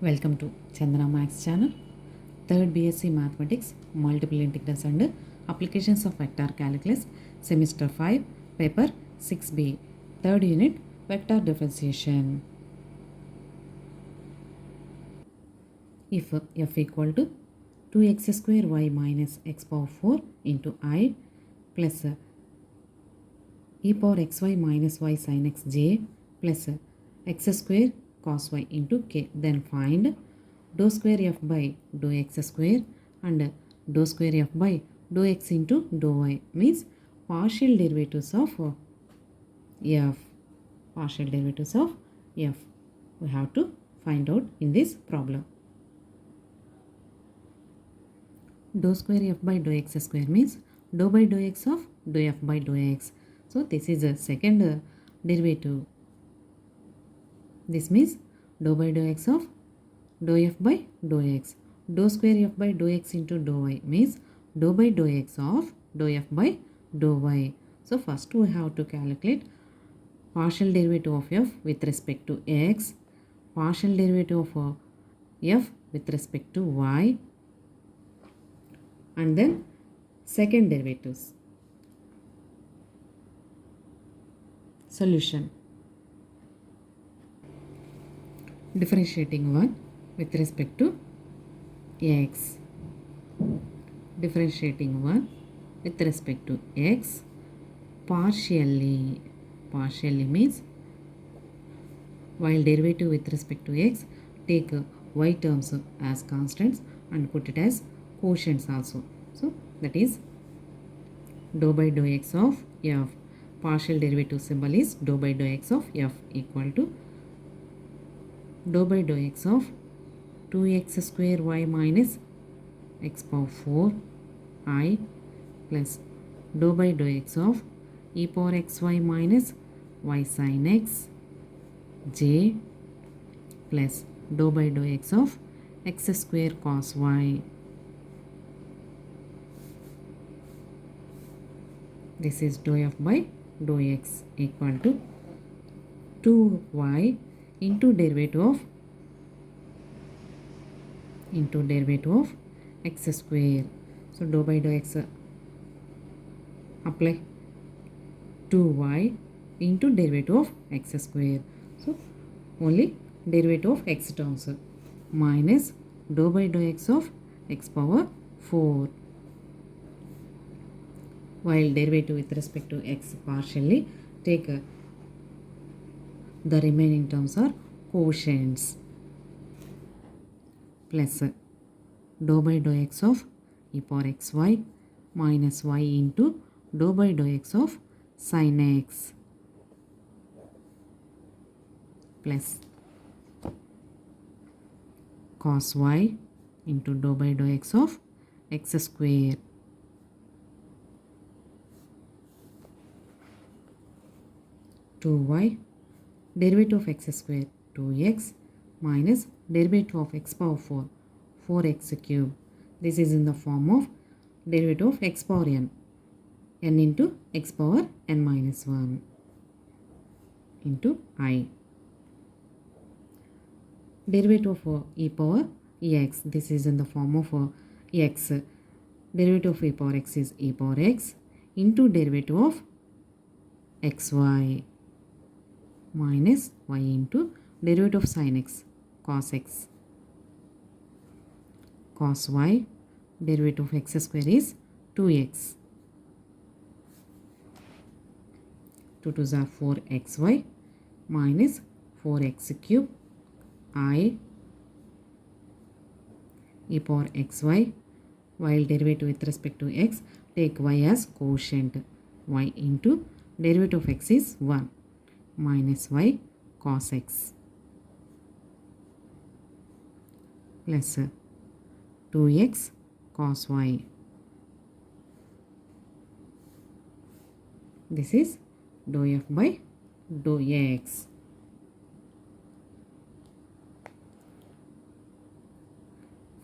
Welcome to Chandana Max channel. Third B.Sc. Mathematics, Multiple Integrals and Applications of Vector Calculus, Semester 5, Paper 6B, Third Unit, Vector Differentiation. If f equal to 2x square y minus x power 4 into I plus e power xy minus y sin x j plus x square cos y into k, then find dou square f by dou x square and dou square f by dou x into dou y, means partial derivatives of f. Partial derivatives of f we have to find out in this problem. Dou square f by dou x square means dou by dou x of dou f by dou x. So this is a second derivative. This means dou by dou x of dou f by dou x. Dou square f by dou x into dou y means dou by dou x of dou f by dou y. So first we have to calculate partial derivative of f with respect to x, partial derivative of f with respect to y, and then second derivatives. Solution. Differentiating 1 with respect to x. Differentiating 1 with respect to x partially. Partially means while derivative with respect to x, take y terms as constants and put it as quotients also. So that is dou by dou x of f. Partial derivative symbol is dou by dou x of f equal to dou by dou x of 2x square y minus x power 4 I plus dou by dou x of e power xy minus y sin x j plus dou by dou x of x square cos y. This is dou f by dou x equal to 2y into derivative of x square. So dou by dou x apply 2y into derivative of x square. So only derivative of x terms minus dou by dou x of x power 4. While derivative with respect to x partially, take the remaining terms are quotients plus dou by dou x of e power xy minus y into dou by dou x of sin x plus cos y into dou by dou x of x square. Two y derivative of x square 2x minus derivative of x power 4 4x cube. This is in the form of derivative of x power n into x power n minus 1 into I. Derivative of e power ex. This is in the form of x. Derivative of e power x is e power x into derivative of xy minus y into derivative of sin x cos x. Cos y derivative of x square is 2x. 2 2s are 4xy minus 4x cube I e power xy. While derivative with respect to x, take y as quotient. Y into derivative of x is 1 minus y cos x plus 2x cos y. This is dou f by dou x.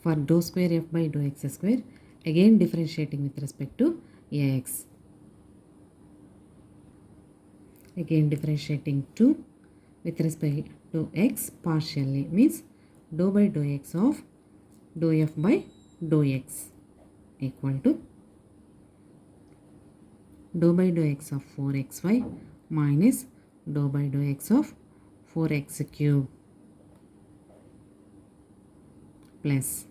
For dou square f by dou x square, again differentiating with respect to x. Again differentiating 2 with respect to x partially means dou by dou x of dou f by dou x equal to dou by dou x of 4xy minus dou by dou x of 4x cube plus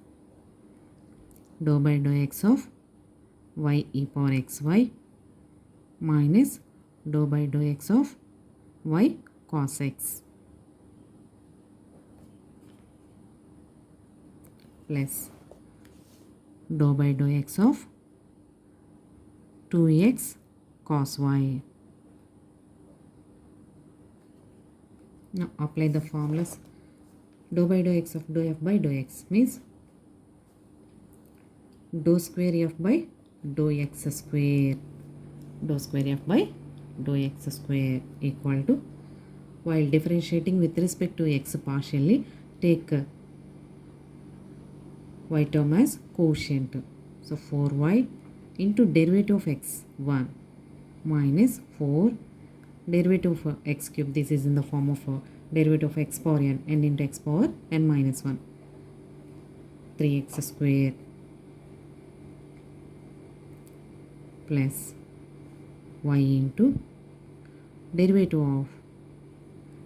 dou by dou x of y e power xy minus dou by dou x of y cos x plus dou by dou x of 2x cos y. Now apply the formulas. Dou by dou x of dou f by dou x means dou square f by dou x square. Dou square f by dou x square equal to, while differentiating with respect to x partially, take y term as quotient. So 4y into derivative of x 1 minus 4 derivative of x cube. This is in the form of derivative of x power n into x power n minus 1, 3x square plus y into derivative of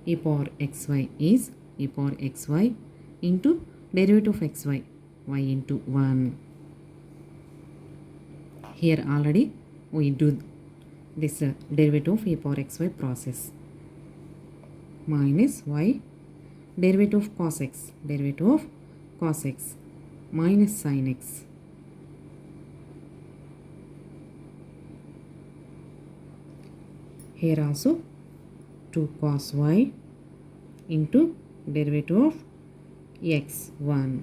e power xy is e power xy into derivative of xy, y into 1. Here already we do this derivative of e power xy process, minus y derivative of cos x, derivative of cos x minus sin x. Here also 2 cos y into derivative of x1.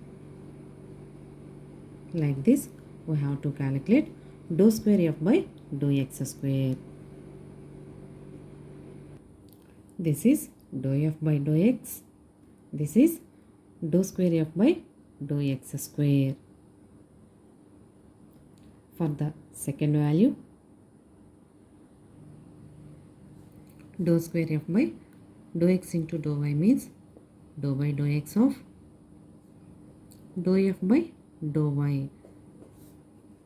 Like this we have to calculate dou square f by dou x square. This is dou f by dou x. This is dou square f by dou x square. For the second value, dou square f by dou x into dou y means dou by dou x of dou f by dou y,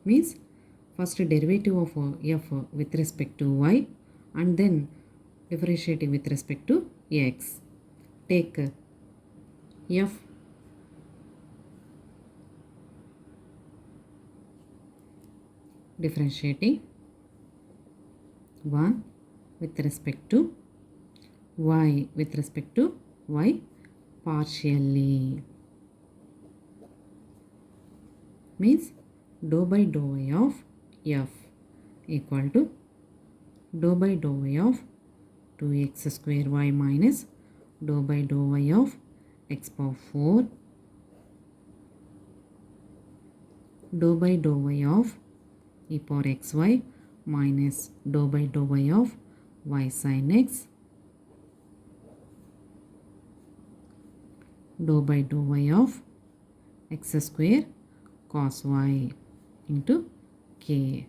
means first derivative of f with respect to y and then differentiating with respect to x. Take f differentiating 1 with respect to y with respect to y partially, means dou by dou y of f equal to dou by dou y of 2x square y minus dou by dou y of x power 4 dou by dou y of e power xy minus dou by dou y of y sin x dou by dou y of x square cos y into k.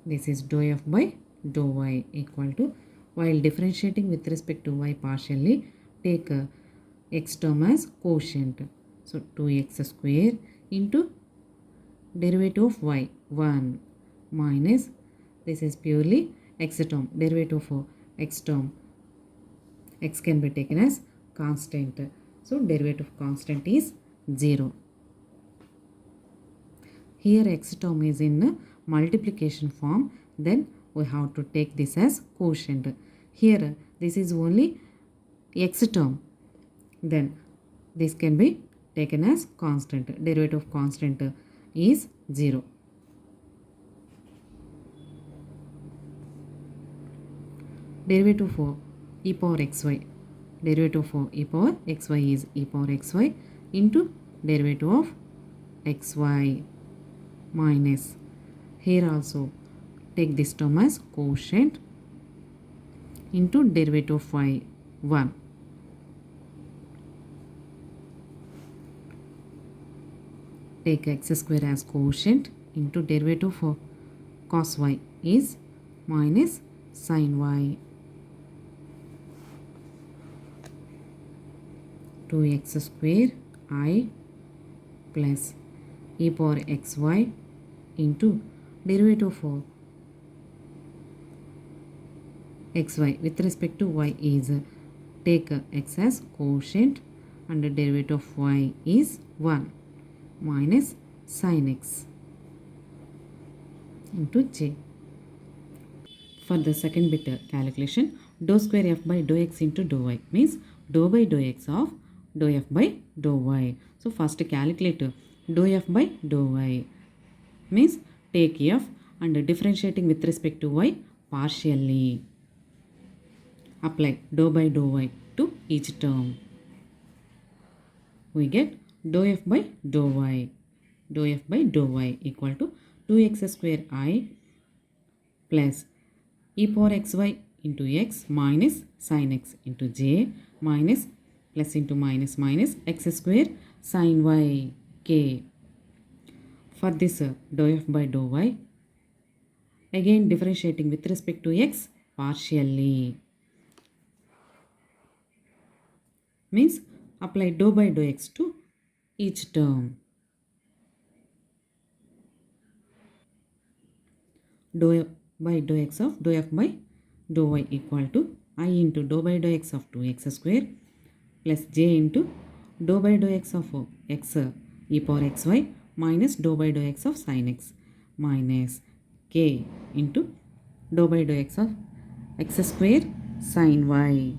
This is dou f by dou y equal to, while differentiating with respect to y partially, take x term as quotient. So 2x square into derivative of y 1 minus, this is purely x term, derivative of x term, x can be taken as constant. So derivative of constant is 0. Here x term is in multiplication form, then we have to take this as quotient. Here this is only x term, then this can be taken as constant. Derivative of constant is 0. Derivative for e power xy, derivative for e power xy is e power xy into derivative of xy minus, here also take this term as quotient into derivative of y 1. Take x square as quotient into derivative of cos y is minus sin y 2x square I plus e power xy into derivative of xy with respect to y is take x as quotient and the derivative of y is 1 minus sin x into j. For the second bit calculation, dou square f by dou x into dou y means dou by dou x of dou f by dou y. So first calculate dou f by dou y means take f and differentiating with respect to y partially. Apply dou by dou y to each term. We get dou f by dou y. Dou f by dou y equal to 2x square I plus e power xy into x minus sin x into j minus plus into minus minus x square sin y k. For this dou f by dou y, again differentiating with respect to x partially means apply dou by dou x to each term. Dou f by dou x of dou f by dou y equal to I into dou by dou x of 2x square plus j into dou by dou x of x e power xy minus dou by dou x of sin x minus k into dou by dou x of x square sin y.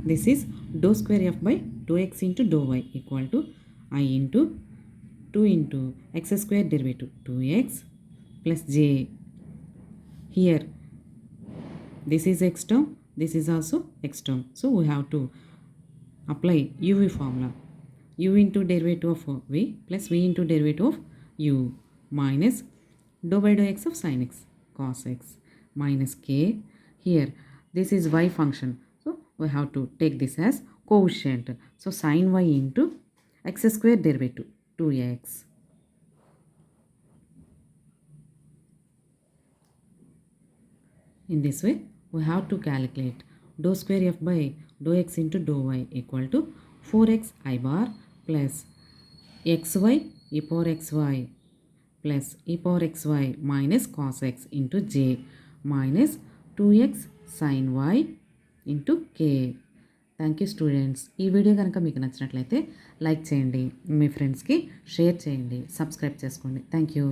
This is dou square f by dou x into dou y equal to I into 2 into x square derivative 2x plus j. Here this is x term, this is also x term. So we have to apply uv formula. U into derivative of v plus v into derivative of u minus dou by dou x of sin x cos x minus k. Here this is y function. So we have to take this as quotient. So sin y into x square derivative 2x. In this way, we have to calculate dou square f by dou x into dou y equal to 4x I bar plus xy e power xy plus e power xy minus cos x into j minus 2x sin y into k. Thank you students. ఈ video కనుక మీకు నచ్చినట్లయితే like చేయండి, మీ ఫ్రెండ్స్కి share చేయండి, subscribe చేసుకోండి. Thank you.